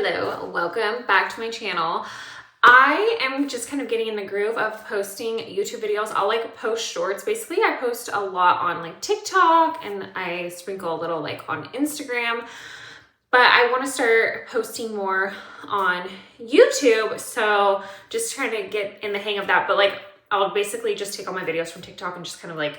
Hello, welcome back to my channel. I am just kind of getting in the groove of posting YouTube videos. I'll like post shorts. Basically, I post a lot on like TikTok and I sprinkle a little like on Instagram. But I want to start posting more on YouTube. So just trying to get in the hang of that. But like I'll basically just take all my videos from TikTok and just kind of like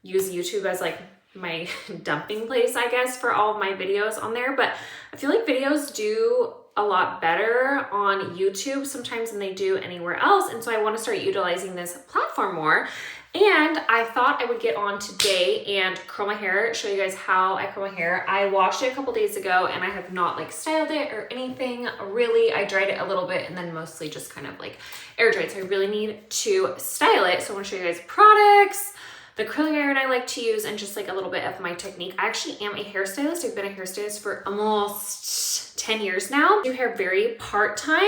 use YouTube as like my dumping place, I guess, for all of my videos on there. But I feel like videos do a lot better on YouTube sometimes than they do anywhere else. And so I want to start utilizing this platform more. And I thought I would get on today and curl my hair, show you guys how I curl my hair. I washed it a couple days ago and I have not like styled it or anything really. I dried it a little bit and then mostly just kind of like air dried. So I really need to style it. So I want to show you guys products, the curling iron I like to use, and just like a little bit of my technique. I actually am a hairstylist. I've been a hairstylist for almost 10 years now. I do hair very part-time.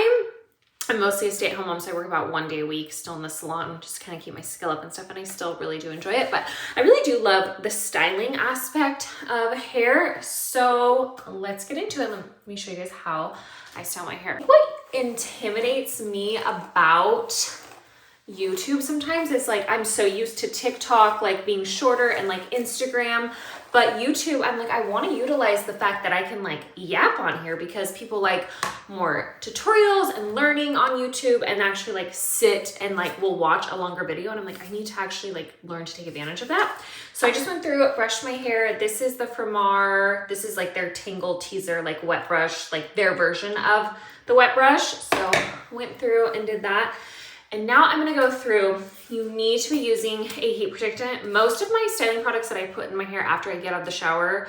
I'm mostly a stay-at-home mom, so I work about 1 day a week still in the salon, just kind of keep my skill up and stuff, and I still really do enjoy it. But I really do love the styling aspect of hair. So let's get into it. Let me show you guys how I style my hair. What intimidates me about YouTube sometimes is like I'm so used to TikTok like being shorter and like Instagram, but YouTube I'm like I want to utilize the fact that I can like yap on here because people like more tutorials and learning on YouTube and actually like sit and like will watch a longer video, and I'm like I need to actually like learn to take advantage of that. So I just went through, brushed my hair. This is the Framar, this is like their Tangle Teaser like wet brush, like their version of the wet brush. So went through and did that. And now I'm gonna go through, you need to be using a heat protectant. Most of my styling products that I put in my hair after I get out of the shower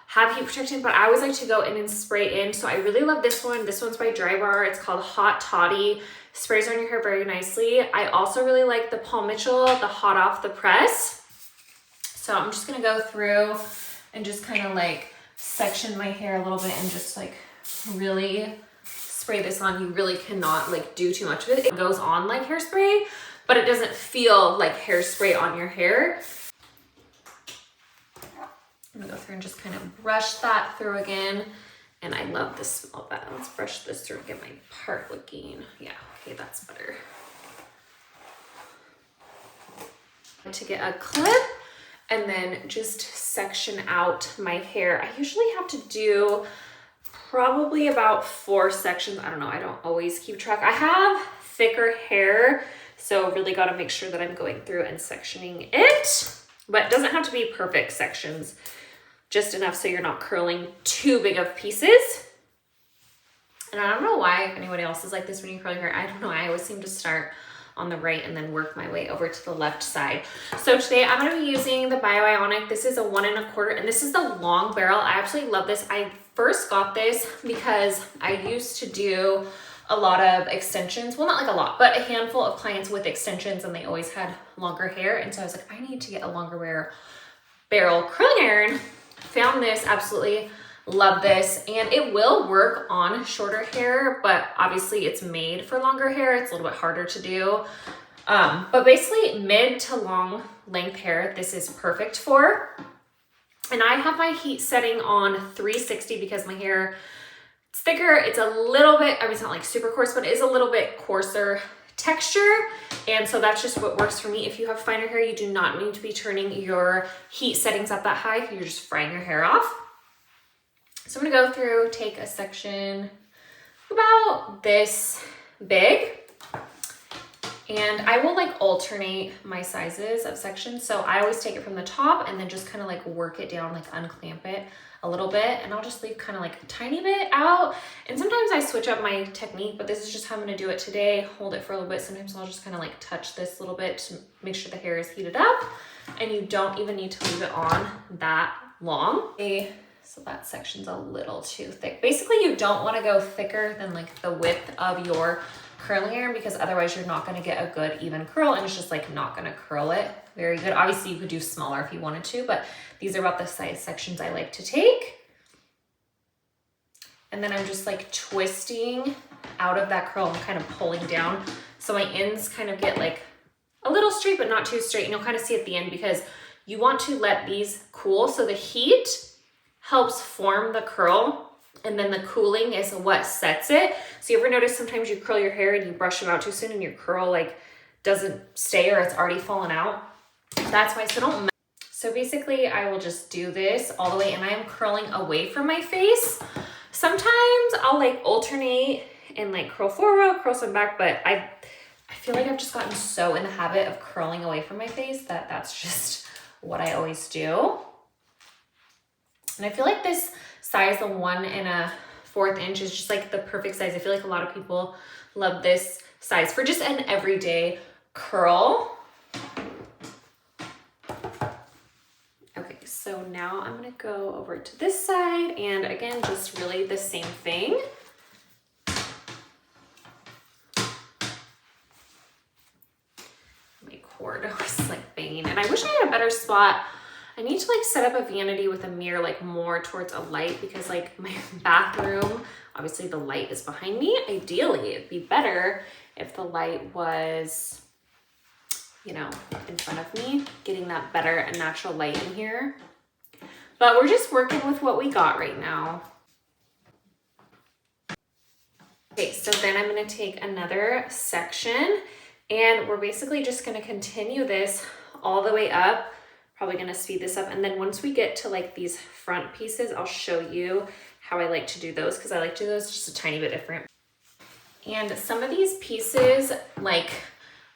have heat protectant, but I always like to go in and spray in. So I really love this one. This one's by Drybar. It's called Hot Toddy. Sprays on your hair very nicely. I also really like the Paul Mitchell, the Hot Off the Press. So I'm just gonna go through and just kind of like section my hair a little bit and just like really spray this on. You really cannot like do too much of it. It goes on like hairspray, but it doesn't feel like hairspray on your hair. I'm gonna go through and just kind of brush that through again. And I love the smell of that. Let's brush this through and get my part looking. Yeah, okay, that's better. To get a clip and then just section out my hair. I usually have to do probably about 4 sections. I don't know, I don't always keep track. I have thicker hair, so really got to make sure that I'm going through and sectioning it, but it doesn't have to be perfect sections, just enough so you're not curling too big of pieces. And I don't know why, if anybody else is like this when you curl your hair, I don't know, I always seem to start on the right and then work my way over to the left side. So today I'm going to be using the BioIonic. This is a 1 1/4, and this is the long barrel. I absolutely love this. I first got this because I used to do a lot of extensions. Well, not like a lot, but a handful of clients with extensions, and they always had longer hair. And so I was like, I need to get a longer barrel curling iron. Found this, absolutely love this, and it will work on shorter hair, but obviously it's made for longer hair. It's a little bit harder to do. But basically mid to long length hair, this is perfect for. And I have my heat setting on 360 because my hair is thicker. It's a little bit, I mean, it's not like super coarse, but it is a little bit coarser texture. And so that's just what works for me. If you have finer hair, you do not need to be turning your heat settings up that high. You're just frying your hair off. So I'm gonna go through, take a section about this big, and I will like alternate my sizes of sections. So I always take it from the top and then just kind of like work it down, like unclamp it a little bit, and I'll just leave kind of like a tiny bit out. And sometimes I switch up my technique, but this is just how I'm gonna do it today. Hold it for a little bit. Sometimes I'll just kind of like touch this a little bit to make sure the hair is heated up, and you don't even need to leave it on that long. So that section's a little too thick. Basically, you don't want to go thicker than like the width of your curling iron, because otherwise you're not going to get a good even curl, and it's just like not going to curl it very good. Obviously, you could do smaller if you wanted to, but these are about the size sections I like to take. And then I'm just like twisting out of that curl and kind of pulling down. So my ends kind of get like a little straight, but not too straight. And you'll kind of see at the end, because you want to let these cool. So the heat helps form the curl and then the cooling is what sets it. So you ever notice sometimes you curl your hair and you brush them out too soon and your curl like doesn't stay or it's already fallen out? That's why. So basically I will just do this all the way, and I am curling away from my face. Sometimes I'll like alternate and like curl forward, curl some back, but I feel like I've just gotten so in the habit of curling away from my face that that's just what I always do. And I feel like this size, the 1 1/4 inch, is just like the perfect size. I feel like a lot of people love this size for just an everyday curl. Okay, so now I'm gonna go over to this side, and again, just really the same thing. My cord was like banging, and I wish I had a better spot. I need to like set up a vanity with a mirror like more towards a light, because like my bathroom, obviously the light is behind me. Ideally, it'd be better if the light was, you know, in front of me, getting that better and natural light in here. But we're just working with what we got right now. Okay, so then I'm gonna take another section, and we're basically just gonna continue this all the way up. Probably gonna speed this up, and then once we get to like these front pieces, I'll show you how I like to do those, because I like to do those just a tiny bit different. And some of these pieces like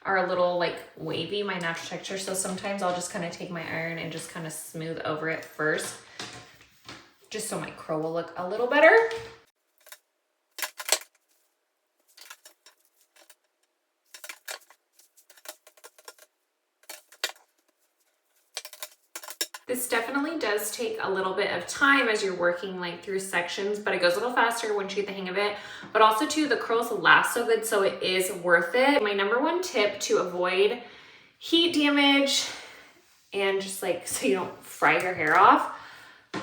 are a little like wavy, my natural texture, so sometimes I'll just kind of take my iron and just kind of smooth over it first, just so my curl will look a little better. This definitely does take a little bit of time as you're working like through sections, but it goes a little faster once you get the hang of it. But also too, the curls last so good, so it is worth it. My number one tip to avoid heat damage and just like so you don't fry your hair off,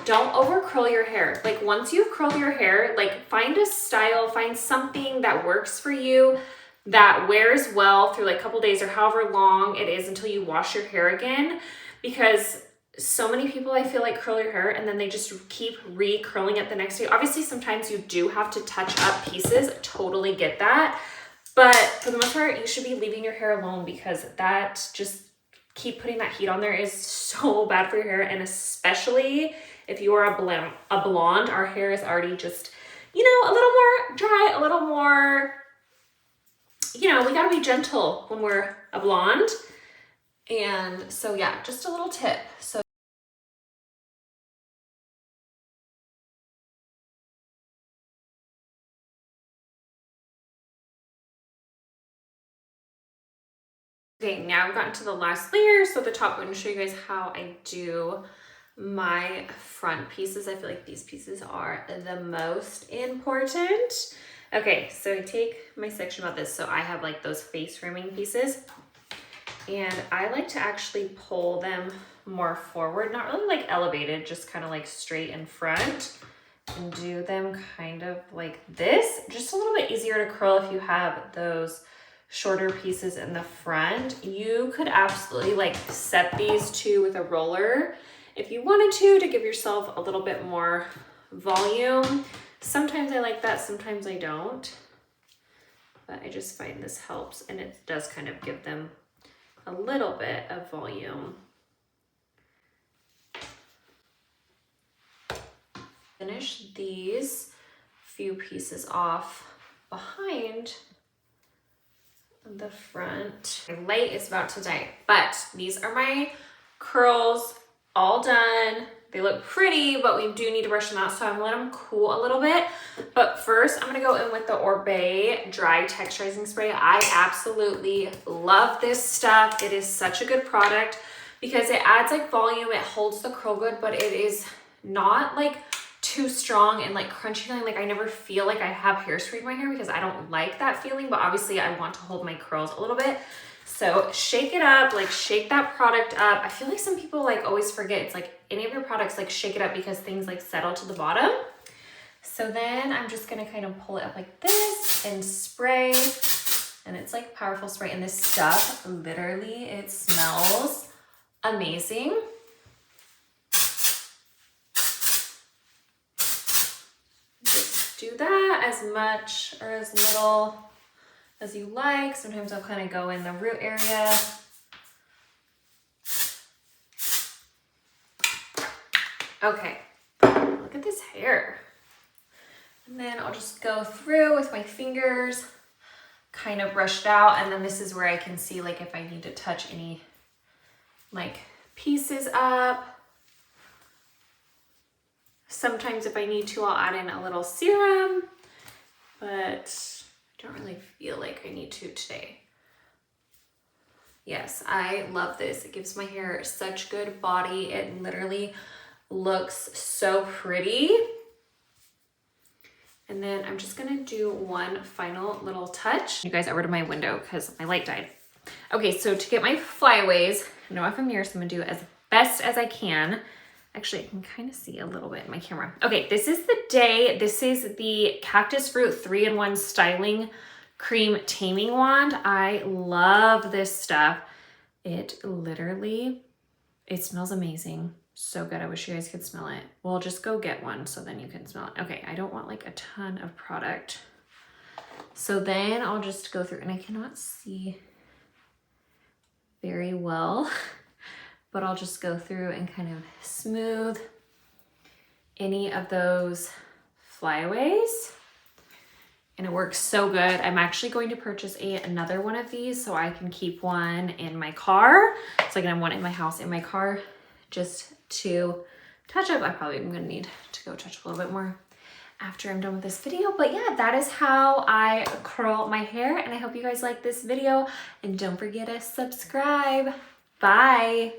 don't over curl your hair. Like once you've curled your hair, like find a style, find something that works for you, that wears well through like a couple days or however long it is until you wash your hair again. Because so many people, I feel like, curl your hair and then they just keep re-curling it the next day. Obviously, sometimes you do have to touch up pieces, totally get that. But for the most part, you should be leaving your hair alone, because that just keep putting that heat on there is so bad for your hair. And especially if you are a blonde, our hair is already just, you know, a little more dry, a little more, you know, we gotta be gentle when we're a blonde. And so yeah, just a little tip. So okay, now I've gotten to the last layer. So at the top, I'm going to show you guys how I do my front pieces. I feel like these pieces are the most important. Okay, so I take my section about this. So I have like those face framing pieces, and I like to actually pull them more forward, not really like elevated, just kind of like straight in front, and do them kind of like this. Just a little bit easier to curl if you have those shorter pieces in the front. You could absolutely like set these two with a roller if you wanted to give yourself a little bit more volume. Sometimes I like that, sometimes I don't, but I just find this helps, and it does kind of give them a little bit of volume. Finish these few pieces off behind the front. My light is about to die, but these are my curls all done. They look pretty, but we do need to brush them out, so I'm gonna let them cool a little bit. But first, I'm gonna go in with the Oribe Dry Texturizing Spray. I absolutely love this stuff. It is such a good product because it adds like volume, it holds the curl good, but it is not like too strong and like crunchy feeling. Like I never feel like I have hairspray in my hair because I don't like that feeling, but obviously I want to hold my curls a little bit. So shake it up, like shake that product up. I feel like some people like always forget, it's like any of your products, like shake it up because things like settle to the bottom. So then I'm just gonna kind of pull it up like this and spray, and it's like powerful spray. And this stuff, literally, it smells amazing. do that as much or as little as you like. Sometimes I'll kind of go in the root area. Okay, look at this hair. And then I'll just go through with my fingers, kind of brush it out. And then this is where I can see like if I need to touch any like pieces up. Sometimes if I need to, I'll add in a little serum, but I don't really feel like I need to today. Yes, I love this. It gives my hair such good body. It literally looks so pretty. And then I'm just gonna do one final little touch. You guys over to my window because my light died. Okay, so to get my flyaways, I don't have a mirror, so I'm gonna do it as best as I can. Actually, I can kind of see a little bit in my camera. Okay, this is the day. This is the Cactus Fruit 3-in-1 Styling Cream Taming Wand. I love this stuff. It literally, it smells amazing. So good. I wish you guys could smell it. We'll just go get one so then you can smell it. Okay, I don't want like a ton of product. So then I'll just go through, and I cannot see very well, but I'll just go through and kind of smooth any of those flyaways. And it works so good. I'm actually going to purchase another one of these so I can keep one in my car. So I can have one in my house, in my car, just to touch up. I probably am gonna need to go touch up a little bit more after I'm done with this video. But yeah, that is how I curl my hair. And I hope you guys like this video. And don't forget to subscribe. Bye.